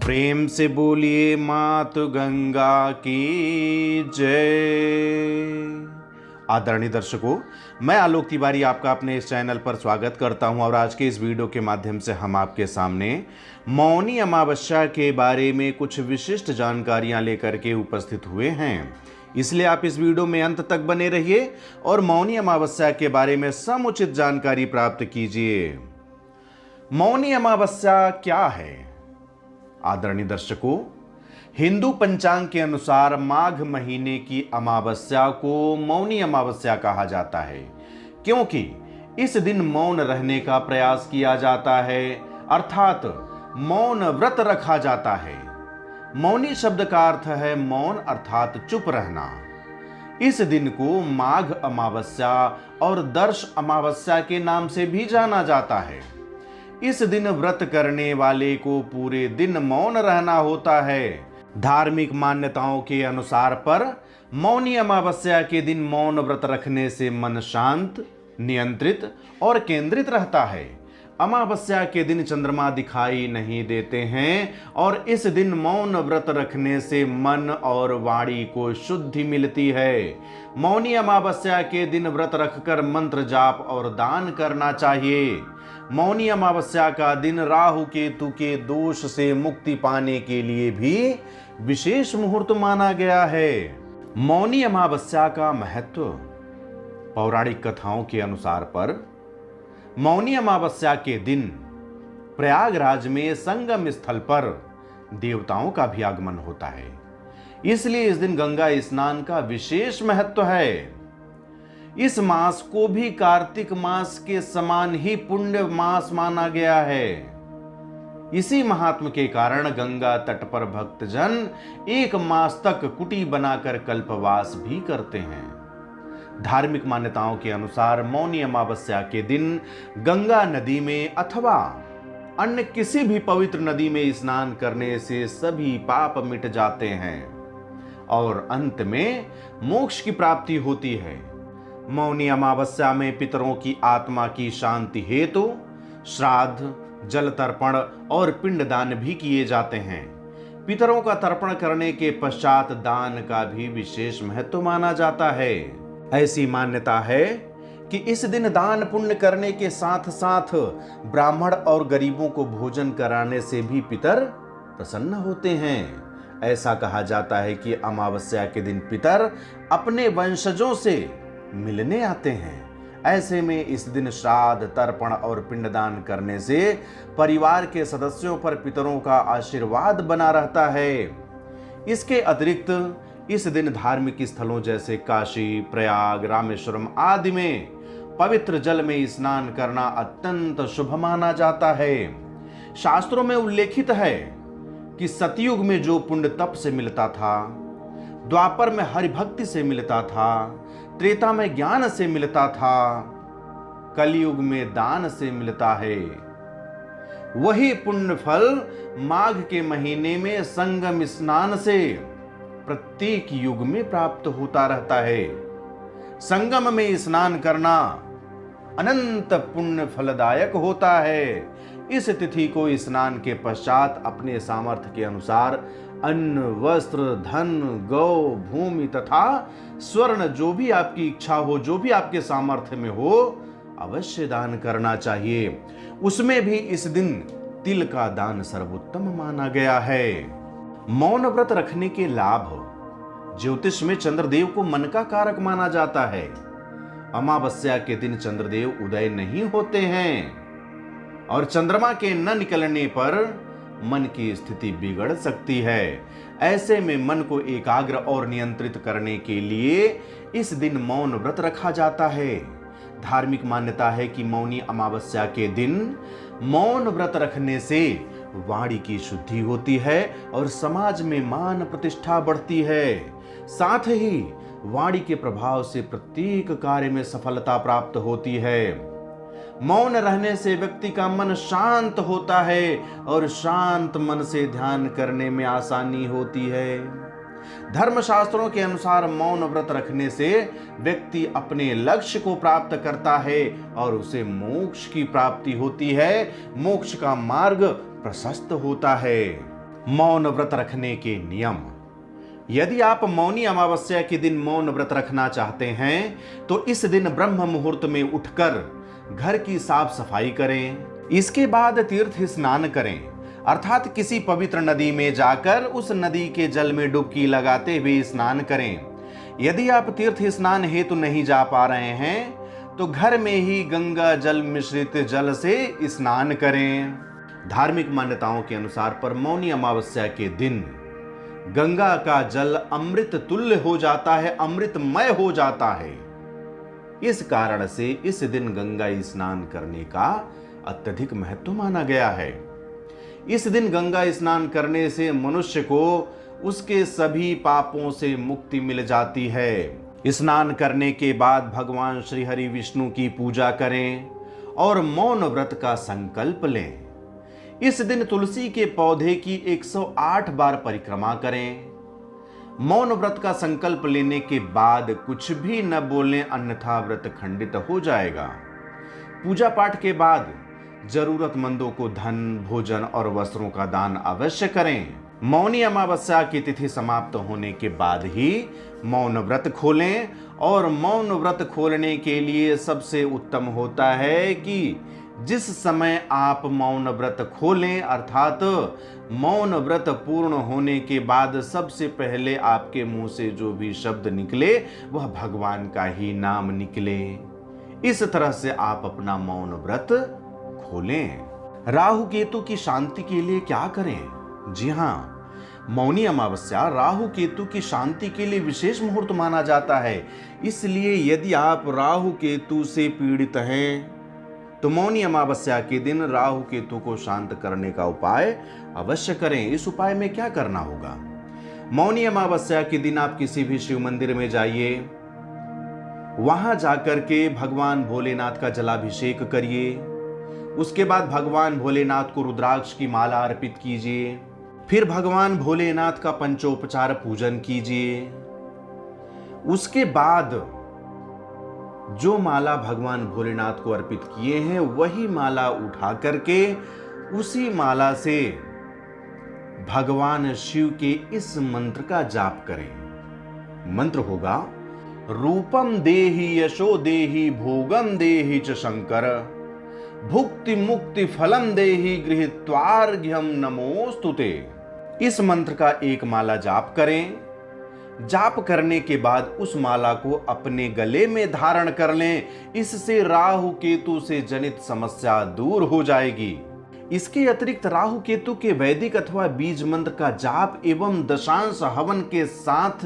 प्रेम से बोलिए मातु गंगा की जय। आदरणीय दर्शकों, मैं आलोक तिवारी आपका अपने इस चैनल पर स्वागत करता हूं और आज के इस वीडियो के माध्यम से हम आपके सामने मौनी अमावस्या के बारे में कुछ विशिष्ट जानकारियां लेकर के उपस्थित हुए हैं। इसलिए आप इस वीडियो में अंत तक बने रहिए और मौनी अमावस्या के बारे में समुचित जानकारी प्राप्त कीजिए। मौनी अमावस्या क्या है? आदरणीय दर्शकों, हिंदू पंचांग के अनुसार माघ महीने की अमावस्या को मौनी अमावस्या कहा जाता है, क्योंकि इस दिन मौन रहने का प्रयास किया जाता है, अर्थात मौन व्रत रखा जाता है। मौनी शब्द का अर्थ है मौन अर्थात चुप रहना। इस दिन को माघ अमावस्या और दर्श अमावस्या के नाम से भी जाना जाता है। इस दिन व्रत करने वाले को पूरे दिन मौन रहना होता है। धार्मिक मान्यताओं के अनुसार पर मौनी अमावस्या के दिन मौन व्रत रखने से मन शांत, नियंत्रित और केंद्रित रहता है। अमावस्या के दिन चंद्रमा दिखाई नहीं देते हैं और इस दिन मौन व्रत रखने से मन और वाणी को शुद्धि मिलती है। मौनी अमावस्या के दिन व्रत रखकर मंत्र जाप और दान करना चाहिए। मौनी अमावस्या का दिन राहु केतु के दोष से मुक्ति पाने के लिए भी विशेष मुहूर्त माना गया है। मौनी अमावस्या का महत्व। पौराणिक कथाओं के अनुसार पर मौनी अमावस्या के दिन प्रयागराज में संगम स्थल पर देवताओं का भी आगमन होता है, इसलिए इस दिन गंगा स्नान का विशेष महत्व है। इस मास को भी कार्तिक मास के समान ही पुण्य मास माना गया है। इसी महात्म के कारण गंगा तट पर भक्तजन एक मास तक कुटी बनाकर कल्पवास भी करते हैं। धार्मिक मान्यताओं के अनुसार मौनी अमावस्या के दिन गंगा नदी में अथवा अन्य किसी भी पवित्र नदी में स्नान करने से सभी पाप मिट जाते हैं और अंत में मोक्ष की प्राप्ति होती है। मौनी अमावस्या में पितरों की आत्मा की शांति हेतु श्राद्ध, जल तर्पण और पिंडदान भी किए जाते हैं। पितरों का तर्पण करने के पश्चात दान का भी विशेष महत्व माना जाता है। ऐसी मान्यता है कि इस दिन दान पुण्य करने के साथ साथ ब्राह्मण और गरीबों को भोजन कराने से भी पितर प्रसन्न होते हैं। ऐसा कहा जाता है कि अमावस्या के दिन पितर अपने वंशजों से मिलने आते हैं। ऐसे में इस दिन श्राद्ध, तर्पण और पिंडदान करने से परिवार के सदस्यों पर पितरों का आशीर्वाद बना रहता है। इसके अतिरिक्त इस दिन धार्मिक स्थलों जैसे काशी, प्रयाग, रामेश्वरम आदि में पवित्र जल में स्नान करना अत्यंत शुभ माना जाता है। शास्त्रों में उल्लेखित है कि सतयुग में जो पुण्य तप से मिलता था, द्वापर में हरिभक्ति से मिलता था, त्रेता में ज्ञान से मिलता था, कलयुग में दान से मिलता है, वही पुण्य फल माघ के महीने में संगम स्नान से प्रत्येक युग में प्राप्त होता रहता है। संगम में स्नान करना अनंत पुण्य फलदायक होता है। इस तिथि को स्नान के पश्चात अपने सामर्थ्य के अनुसार अन्न, वस्त्र, धन, गौ, भूमि तथा स्वर्ण जो भी आपकी इच्छा हो, जो भी आपके सामर्थ्य में हो, अवश्य दान करना चाहिए। उसमें भी इस दिन तिल का दान सर्वोत्तम माना गया है। मौन व्रत रखने के लाभ। ज्योतिष में चंद्रदेव को मन का कारक माना जाता है। अमावस्या के दिन चंद्रदेव उदय नहीं होते हैं और चंद्रमा के न निकलने पर मन की स्थिति बिगड़ सकती है। ऐसे में मन को एकाग्र और नियंत्रित करने के लिए इस दिन मौन व्रत रखा जाता है। धार्मिक मान्यता है कि मौनी अमावस्या के दिन मौन व्रत रखने से वाणी की शुद्धि होती है और समाज में मान प्रतिष्ठा बढ़ती है। साथ ही वाणी के प्रभाव से प्रत्येक कार्य में सफलता प्राप्त होती है। मौन रहने से व्यक्ति का मन शांत होता है और शांत मन से ध्यान करने में आसानी होती है। धर्मशास्त्रों के अनुसार मौन व्रत रखने से व्यक्ति अपने लक्ष्य को प्राप्त करता है और उसे मोक्ष की प्राप्ति होती है। मोक्ष का मार्ग प्रशस्त होता है। मौन व्रत रखने के नियम। यदि आप मौनी अमावस्या के दिन मौन व्रत रखना चाहते हैं तो इस दिन ब्रह्म मुहूर्त में उठकर घर की साफ सफाई करें। इसके बाद तीर्थ स्नान करें, अर्थात किसी पवित्र नदी में जाकर उस नदी के जल में डुबकी लगाते हुए स्नान करें। यदि आप तीर्थ स्नान हेतु नहीं जा पा रहे हैं तो घर में ही गंगा जल मिश्रित जल से स्नान करें। धार्मिक मान्यताओं के अनुसार पर मौनी अमावस्या के दिन गंगा का जल अमृत तुल्य हो जाता है, अमृतमय हो जाता है। इस कारण से इस दिन गंगा स्नान करने का अत्यधिक महत्व माना गया है। इस दिन गंगा स्नान करने से मनुष्य को उसके सभी पापों से मुक्ति मिल जाती है। स्नान करने के बाद भगवान श्री हरि विष्णु की पूजा करें और मौन व्रत का संकल्प लें। इस दिन तुलसी के पौधे की 108 बार परिक्रमा करें। मौन व्रत का संकल्प लेने के बाद कुछ भी न बोलें, अन्यथा व्रत खंडित हो जाएगा। पूजा पाठ के बाद जरूरतमंदों को धन, भोजन और वस्त्रों का दान अवश्य करें। मौनी अमावस्या की तिथि समाप्त होने के बाद ही मौन व्रत खोलें और मौन व्रत खोलने के लिए सबसे उत्तम होता है कि जिस समय आप मौन व्रत खोलें, अर्थात मौन व्रत पूर्ण होने के बाद सबसे पहले आपके मुंह से जो भी शब्द निकले वह भगवान का ही नाम निकले। इस तरह से आप अपना मौन व्रत खोलें। राहु केतु की शांति के लिए क्या करें? जी हाँ, मौनी अमावस्या राहु केतु की शांति के लिए विशेष मुहूर्त माना जाता है। इसलिए यदि आप राहु केतु से पीड़ित हैं तो मौनी अमावस्या के दिन राहु केतु को शांत करने का उपाय अवश्य करें। इस उपाय में क्या करना होगा? मौनी अमावस्या के दिन आप किसी भी शिव मंदिर में जाइए, वहां जाकर के भगवान भोलेनाथ का जलाभिषेक करिए। उसके बाद भगवान भोलेनाथ को रुद्राक्ष की माला अर्पित कीजिए। फिर भगवान भोलेनाथ का पंचोपचार पूजन कीजिए। उसके बाद जो माला भगवान भोलेनाथ को अर्पित किए हैं वही माला उठा करके उसी माला से भगवान शिव के इस मंत्र का जाप करें। मंत्र होगा, रूपम देहि यशो देहि भोगम देहि च शंकर, भुक्ति मुक्ति फलम देहि गृहीत्वार्घ्यम नमोस्तुते। इस मंत्र का एक माला जाप करें। जाप करने के बाद उस माला को अपने गले में धारण कर लें। इससे राहु केतु से जनित समस्या दूर हो जाएगी। इसके अतिरिक्त राहु केतु के वैदिक अथवा बीज मंत्र का जाप एवं दशांश हवन के साथ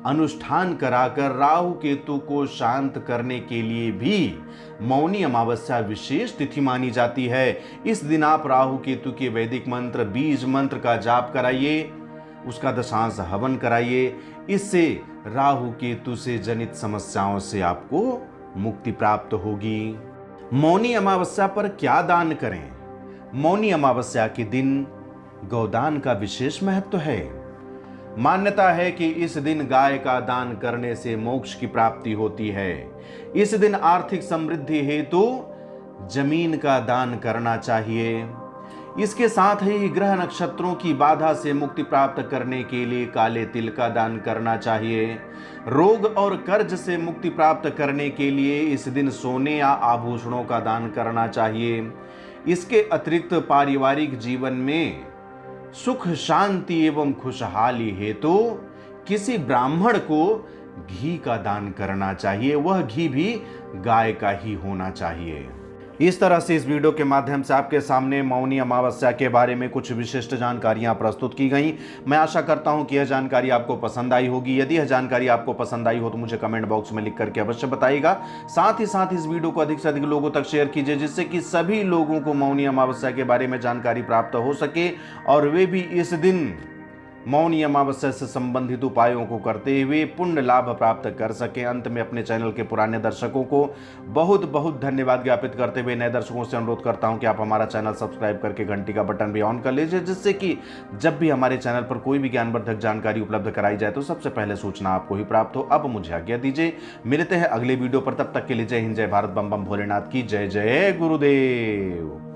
अनुष्ठान कराकर राहु केतु को शांत करने के लिए भी मौनी अमावस्या विशेष तिथि मानी जाती है। इस दिन आप राहु केतु के वैदिक मंत्र, बीज मंत्र का जाप कराइए, उसका दशांश हवन कराइए। इससे राहु केतु से जनित समस्याओं से आपको मुक्ति प्राप्त होगी। मौनी अमावस्या पर क्या दान करें? मौनी अमावस्या के दिन गौदान का विशेष महत्व है। मान्यता है कि इस दिन गाय का दान करने से मोक्ष की प्राप्ति होती है। इस दिन आर्थिक समृद्धि हेतु जमीन का दान करना चाहिए। इसके साथ ही ग्रह नक्षत्रों की बाधा से मुक्ति प्राप्त करने के लिए काले तिल का दान करना चाहिए। रोग और कर्ज से मुक्ति प्राप्त करने के लिए इस दिन सोने या आभूषणों का दान करना चाहिए। इसके अतिरिक्त पारिवारिक जीवन में सुख, शांति एवं खुशहाली हेतु किसी ब्राह्मण को घी का दान करना चाहिए। वह घी भी गाय का ही होना चाहिए। इस तरह से इस वीडियो के माध्यम से आपके सामने मौनी अमावस्या के बारे में कुछ विशिष्ट जानकारियां प्रस्तुत की गई। मैं आशा करता हूं कि यह जानकारी आपको पसंद आई होगी। यदि यह जानकारी आपको पसंद आई हो तो मुझे कमेंट बॉक्स में लिख करके अवश्य बताइएगा। साथ ही साथ इस वीडियो को अधिक से अधिक लोगों तक शेयर कीजिए, जिससे कि सभी लोगों को मौनी अमावस्या के बारे में जानकारी प्राप्त हो सके और वे भी इस दिन मौनी अमावस्या से संबंधित उपायों को करते हुए पुण्य लाभ प्राप्त कर सकें। अंत में अपने चैनल के पुराने दर्शकों को बहुत बहुत धन्यवाद ज्ञापित करते हुए नए दर्शकों से अनुरोध करता हूं कि आप हमारा चैनल सब्सक्राइब करके घंटी का बटन भी ऑन कर लीजिए, जिससे कि जब भी हमारे चैनल पर कोई भी ज्ञानवर्धक जानकारी उपलब्ध कराई जाए तो सबसे पहले सूचना आपको ही प्राप्त हो। अब मुझे आज्ञा दीजिए, मिलते हैं अगले वीडियो पर। तब तक के लिए जय हिंद, जय भारत, बम बम भोलेनाथ की जय। जय गुरुदेव।